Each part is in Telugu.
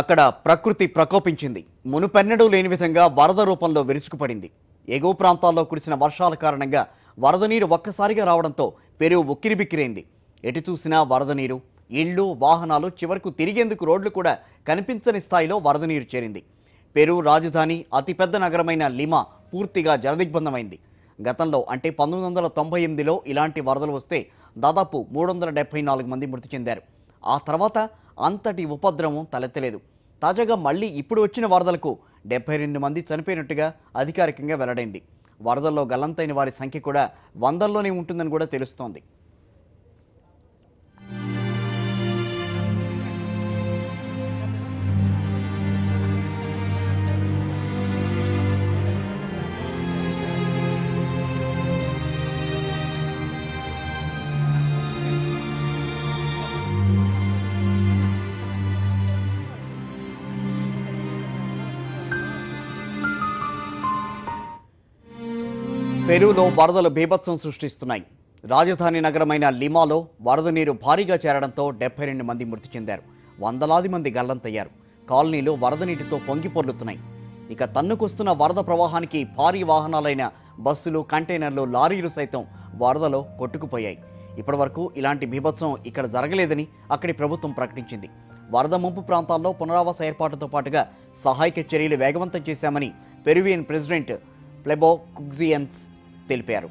అక్కడ ప్రకృతి ప్రకోపించింది. మునుపెన్నడూ లేని విధంగా వరద రూపంలో విరుచుకుపడింది. ఎగువ ప్రాంతాల్లో కురిసిన వర్షాల కారణంగా వరద నీరు ఒక్కసారిగా రావడంతో పెరు ఉక్కిరిబిక్కిరైంది. ఎటు చూసినా వరద నీరు, ఇళ్లు, వాహనాలు, చివరకు తిరిగేందుకు రోడ్లు కూడా కనిపించని స్థాయిలో వరద నీరు చేరింది. పెరు రాజధాని అతిపెద్ద నగరమైన లిమా పూర్తిగా జలదిగ్బంధమైంది. గతంలో అంటే 1998లో ఇలాంటి వరదలు వస్తే దాదాపు 374 మంది మృతి చెందారు. ఆ తర్వాత అంతటి ఉపద్రవం తలెత్తలేదు. తాజాగా మళ్లీ ఇప్పుడు వచ్చిన వరదలకు 72 మంది చనిపోయినట్టుగా అధికారికంగా వెల్లడైంది. వరదల్లో గల్లంతైన వారి సంఖ్య కూడా వందల్లోనే ఉంటుందని కూడా తెలుస్తోంది. పెరూలో వరదలు బీభత్సం సృష్టిస్తున్నాయి. రాజధాని నగరమైన లిమాలో వరద నీరు భారీగా చేరడంతో 72 మంది మృతి చెందారు. వందలాది మంది గల్లంతయ్యారు. కాలనీలు వరద నీటితో పొంగి పొర్లుతున్నాయి. ఇక తన్నుకొస్తున్న వరద ప్రవాహానికి భారీ వాహనాలైన బస్సులు, కంటైనర్లు, లారీలు సైతం వరదలో కొట్టుకుపోయాయి. ఇప్పటివరకు ఇలాంటి బీభత్సం ఇక్కడ జరగలేదని అక్కడి ప్రభుత్వం ప్రకటించింది. వరద ముంపు ప్రాంతాల్లో పునరావాస ఏర్పాటుతో పాటుగా సహాయక చర్యలు వేగవంతం చేశామని పెరువియన్ ప్రెసిడెంట్ ప్లెబో కుగ్జియన్స్ తెలిపారు.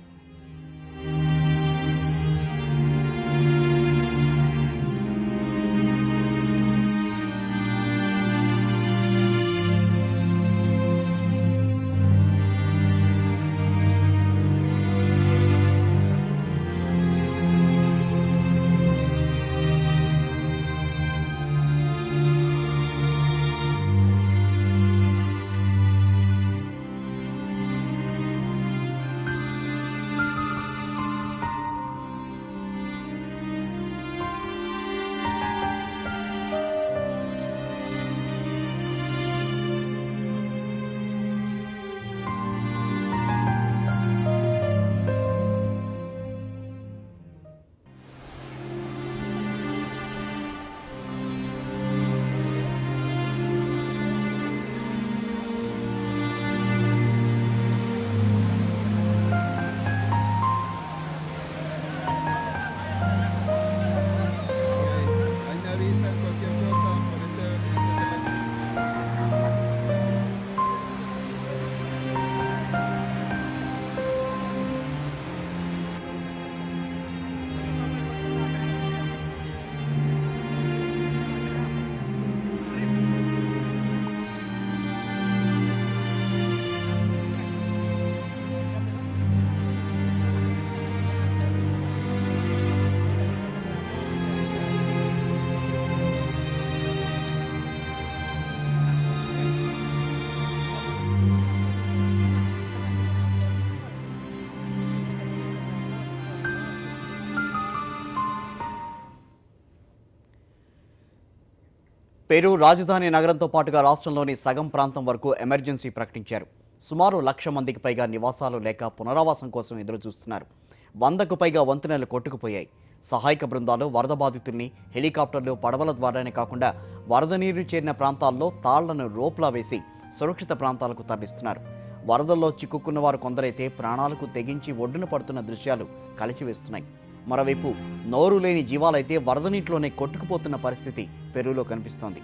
పెరు రాజధాని నగరంతో పాటుగా రాష్ట్రంలోని సగం ప్రాంతం వరకు ఎమర్జెన్సీ ప్రకటించారు. సుమారు 1,00,000 మందికి పైగా నివాసాలు లేక పునరావాసం కోసం ఎదురు చూస్తున్నారు. 100కు పైగా వంతెనలు కొట్టుకుపోయాయి. సహాయక బృందాలు వరద బాధితుల్ని హెలికాప్టర్లు, పడవల ద్వారానే కాకుండా వరద నీరు చేరిన ప్రాంతాల్లో తాళ్లను రోప్లా వేసి సురక్షిత ప్రాంతాలకు తరలిస్తున్నారు. వరదల్లో చిక్కుకున్న వారు కొందరైతే ప్రాణాలకు తెగించి ఒడ్డున పడుతున్న దృశ్యాలు కలిచివేస్తున్నాయి. మరోవైపు నోరు లేని జీవాలైతే వరద నీటిలోనే కొట్టుకుపోతున్న పరిస్థితి పెరూలో కనిపిస్తోంది.